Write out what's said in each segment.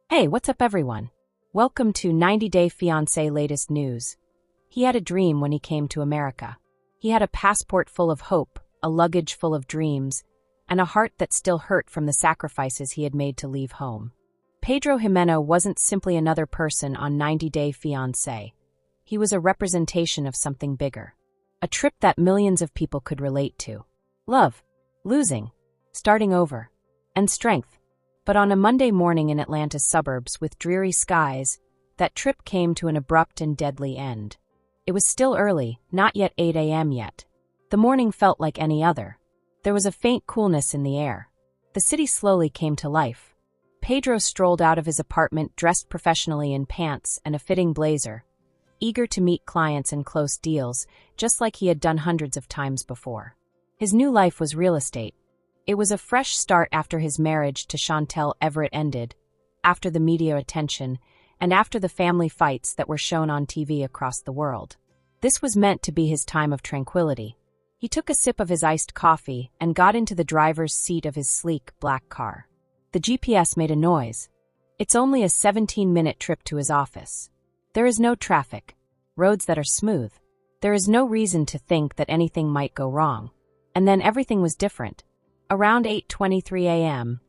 Hey, what's up everyone? Welcome to 90 Day Fiancé latest news. He had a dream when he came to America. He had a passport full of hope, a luggage full of dreams, and a heart that still hurt from the sacrifices he had made to leave home. Pedro Jimeno wasn't simply another person on 90 Day Fiancé. He was a representation of something bigger. A trip that millions of people could relate to. Love, losing, starting over, and strength. But on a Monday morning in Atlanta's suburbs with dreary skies, that trip came to an abrupt and deadly end. It was still early, not yet 8 a.m. yet. The morning felt like any other. There was a faint coolness in the air. The city slowly came to life. Pedro strolled out of his apartment dressed professionally in pants and a fitting blazer, eager to meet clients and close deals, just like he had done hundreds of times before. His new life was real estate. It was a fresh start after his marriage to Chantel ended, after the media attention, and after the family fights that were shown on TV across the world. This was meant to be his time of tranquility. He took a sip of his iced coffee and got into the driver's seat of his sleek, black car. The GPS made a noise. It's only a 17-minute trip to his office. There is no traffic, roads that are smooth. There is no reason to think that anything might go wrong. And then everything was different. Around 8:23 a.m.,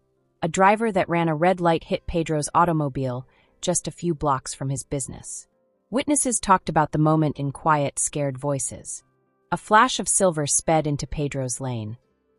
a driver that ran a red light hit Pedro's automobile just a few blocks from his business. Witnesses talked about the moment in quiet, scared voices. A flash of silver sped into Pedro's lane.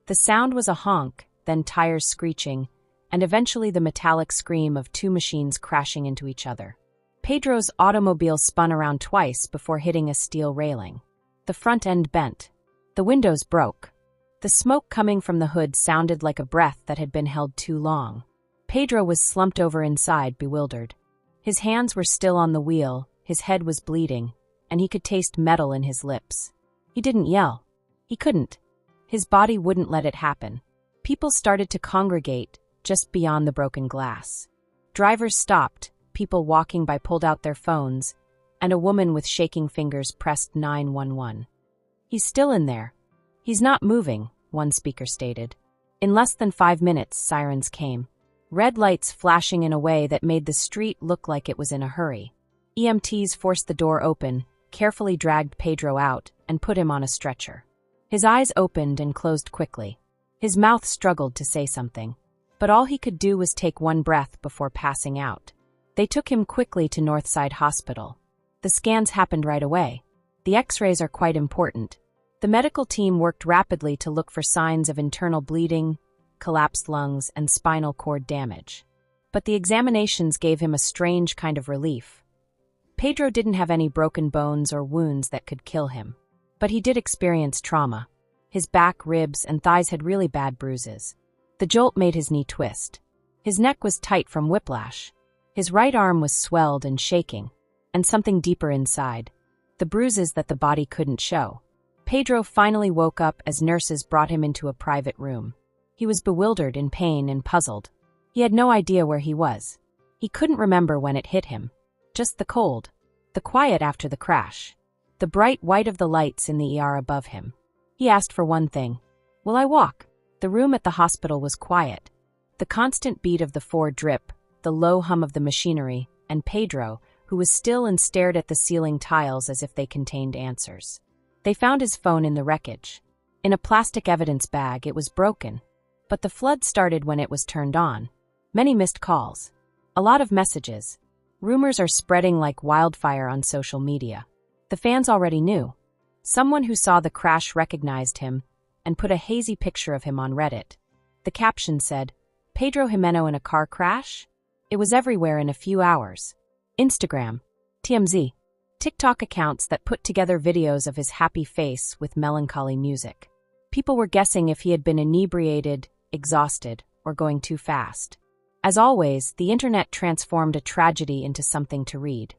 The sound was a honk, then tires screeching, and eventually the metallic scream of two machines crashing into each other. Pedro's automobile spun around twice before hitting a steel railing. The front end bent. The windows broke. The smoke coming from the hood sounded like a breath that had been held too long. Pedro was slumped over inside, bewildered. His hands were still on the wheel, his head was bleeding, and he could taste metal in his lips. He didn't yell. He couldn't. His body wouldn't let it happen. People started to congregate just beyond the broken glass. Drivers stopped, people walking by pulled out their phones, and a woman with shaking fingers pressed 911. He's still in there. He's not moving, one speaker stated. In less than 5 minutes, sirens came. Red lights flashing in a way that made the street look like it was in a hurry. EMTs forced the door open, carefully dragged Pedro out, and put him on a stretcher. His eyes opened and closed quickly. His mouth struggled to say something, but all he could do was take one breath before passing out. They took him quickly to Northside Hospital. The scans happened right away. The X-rays are quite important. The medical team worked rapidly to look for signs of internal bleeding, collapsed lungs, and spinal cord damage. But the examinations gave him a strange kind of relief. Pedro didn't have any broken bones or wounds that could kill him. But he did experience trauma. His back, ribs, and thighs had really bad bruises. The jolt made his knee twist. His neck was tight from whiplash. His right arm was swelled and shaking, and something deeper inside. The bruises that the body couldn't show. Pedro finally woke up as nurses brought him into a private room. He was bewildered, in pain, and puzzled. He had no idea where he was. He couldn't remember when it hit him. Just the cold, the quiet after the crash, the bright white of the lights in the ER above him. He asked for one thing. Will I walk? The room at the hospital was quiet. The constant beat of the Ford drip, the low hum of the machinery, and Pedro, who was still and stared at the ceiling tiles as if they contained answers. They found his phone in the wreckage. In a plastic evidence bag, it was broken. But the flood started when it was turned on. Many missed calls. A lot of messages. Rumors are spreading like wildfire on social media. The fans already knew. Someone who saw the crash recognized him and put a hazy picture of him on Reddit. The caption said, "Pedro Jimeno in a car crash?" It was everywhere in a few hours. Instagram, TMZ, TikTok accounts that put together videos of his happy face with melancholy music. People were guessing if he had been inebriated, exhausted, or going too fast. As always, the internet transformed a tragedy into something to read.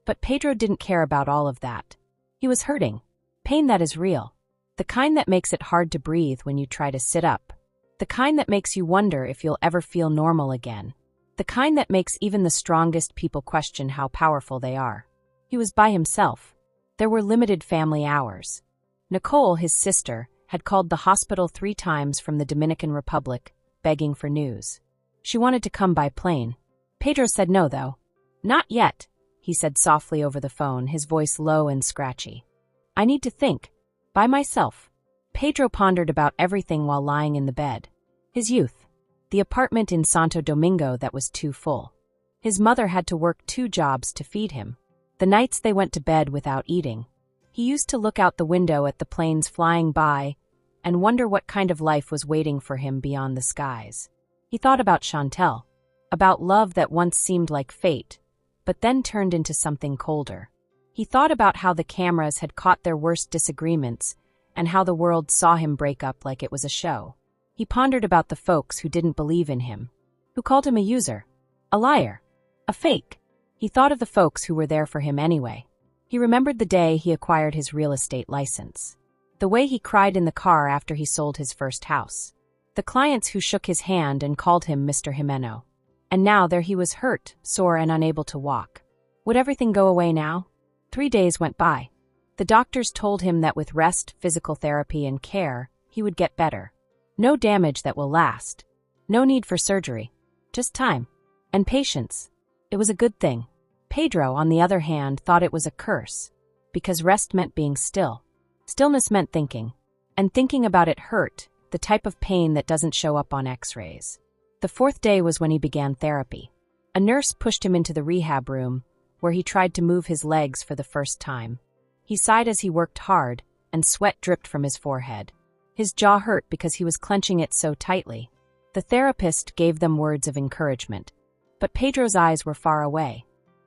But Pedro didn't care about all of that. He was hurting. Pain that is real. The kind that makes it hard to breathe when you try to sit up. The kind that makes you wonder if you'll ever feel normal again. The kind that makes even the strongest people question how powerful they are. He was by himself. There were limited family hours. Nicole, his sister, had called the hospital 3 times from the Dominican Republic, begging for news. She wanted to come by plane. Pedro said no, though. Not yet, he said softly over the phone, his voice low and scratchy. I need to think. By myself. Pedro pondered about everything while lying in the bed. His youth. The apartment in Santo Domingo that was too full. His mother had to work 2 jobs to feed him. The nights they went to bed without eating. He used to look out the window at the planes flying by and wonder what kind of life was waiting for him beyond the skies. He thought about Chantel, about love that once seemed like fate, but then turned into something colder. He thought about how the cameras had caught their worst disagreements and how the world saw him break up like it was a show. He pondered about the folks who didn't believe in him, who called him a user, a liar, a fake. He thought of the folks who were there for him anyway. He remembered the day he acquired his real estate license. The way he cried in the car after he sold his first house. The clients who shook his hand and called him Mr. Jimeno. And now there he was, hurt, sore, and unable to walk. Would everything go away now? 3 days went by. The doctors told him that with rest, physical therapy, and care, he would get better. No damage that will last. No need for surgery. Just time. And patience. It was a good thing. Pedro, on the other hand, thought it was a curse. Because rest meant being still. Stillness meant thinking. And thinking about it hurt, the type of pain that doesn't show up on x-rays. The 4th day was when he began therapy. A nurse pushed him into the rehab room, where he tried to move his legs for the first time. He sighed as he worked hard, and sweat dripped from his forehead. His jaw hurt because he was clenching it so tightly. The therapist gave them words of encouragement. But Pedro's eyes were far away.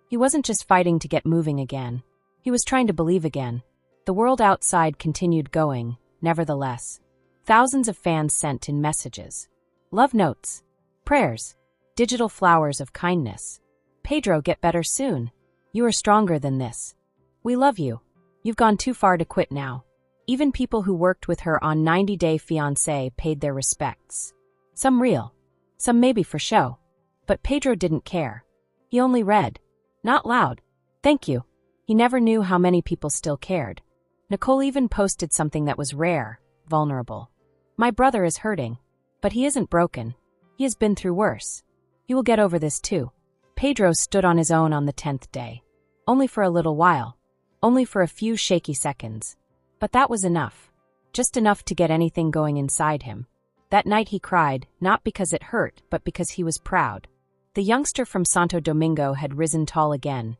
He wasn't just fighting to get moving again. He was trying to believe again. The world outside continued going, nevertheless. Thousands of fans sent in messages. Love notes. Prayers. Digital flowers of kindness. Pedro, get better soon. You are stronger than this. We love you. You've gone too far to quit now. Even people who worked with her on 90 Day Fiancé paid their respects. Some real. Some maybe for show. But Pedro didn't care. He only read. Not loud. Thank you. He never knew how many people still cared. Nicole even posted something that was rare, vulnerable. My brother is hurting. But he isn't broken. He has been through worse. He will get over this too. Pedro stood on his own on the 10th day. Only for a little while. Only for a few shaky seconds. But that was enough. Just enough to get anything going inside him. That night he cried, not because it hurt, but because he was proud. The youngster from Santo Domingo had risen tall again,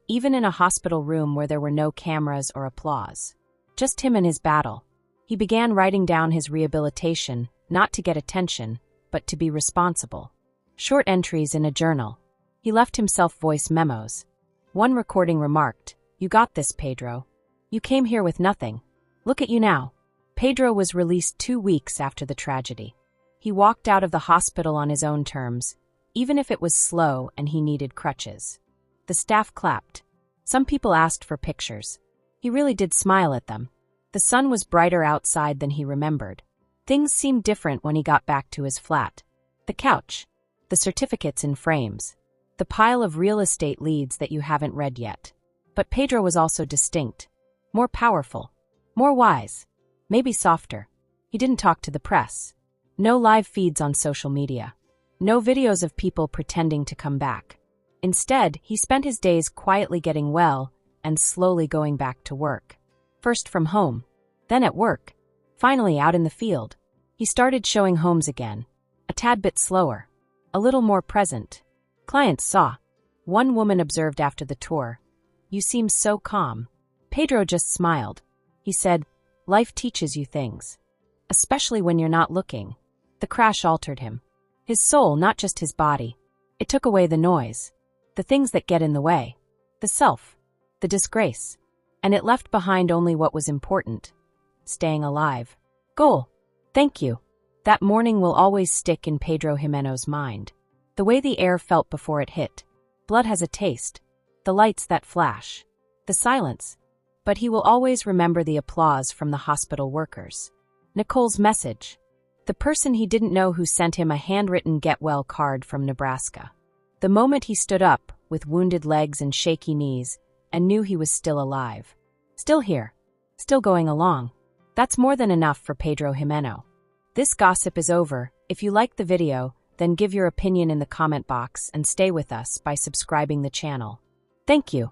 even in a hospital room where there were no cameras or applause. Just him and his battle. He began writing down his rehabilitation, not to get attention, but to be responsible. Short entries in a journal. He left himself voice memos. One recording remarked, "You got this, Pedro. You came here with nothing. Look at you now." Pedro was released 2 weeks after the tragedy. He walked out of the hospital on his own terms, even if it was slow and he needed crutches. The staff clapped. Some people asked for pictures. He really did smile at them. The sun was brighter outside than he remembered. Things seemed different when he got back to his flat. The couch. The certificates in frames. The pile of real estate leads that you haven't read yet. But Pedro was also distinct. More powerful. More wise. Maybe softer. He didn't talk to the press. No live feeds on social media. No videos of people pretending to come back. Instead, he spent his days quietly getting well and slowly going back to work. First from home, then at work, finally out in the field. He started showing homes again, a tad bit slower, a little more present. Clients saw. One woman observed after the tour, "You seem so calm." Pedro just smiled. He said, "Life teaches you things. Especially when you're not looking." The crash altered him. His soul, not just his body. It took away the noise. The things that get in the way. The self. The disgrace. And it left behind only what was important. Staying alive. Goal. Thank you. That morning will always stick in Pedro Jimeno's mind. The way the air felt before it hit. Blood has a taste. The lights that flash. The silence. But he will always remember the applause from the hospital workers. Nicole's message. The person he didn't know who sent him a handwritten get-well card from Nebraska. The moment he stood up, with wounded legs and shaky knees, and knew he was still alive. Still here. Still going along. That's more than enough for Pedro Jimeno. This gossip is over. If you liked the video, Then give your opinion in the comment box and stay with us by subscribing the channel. Thank you.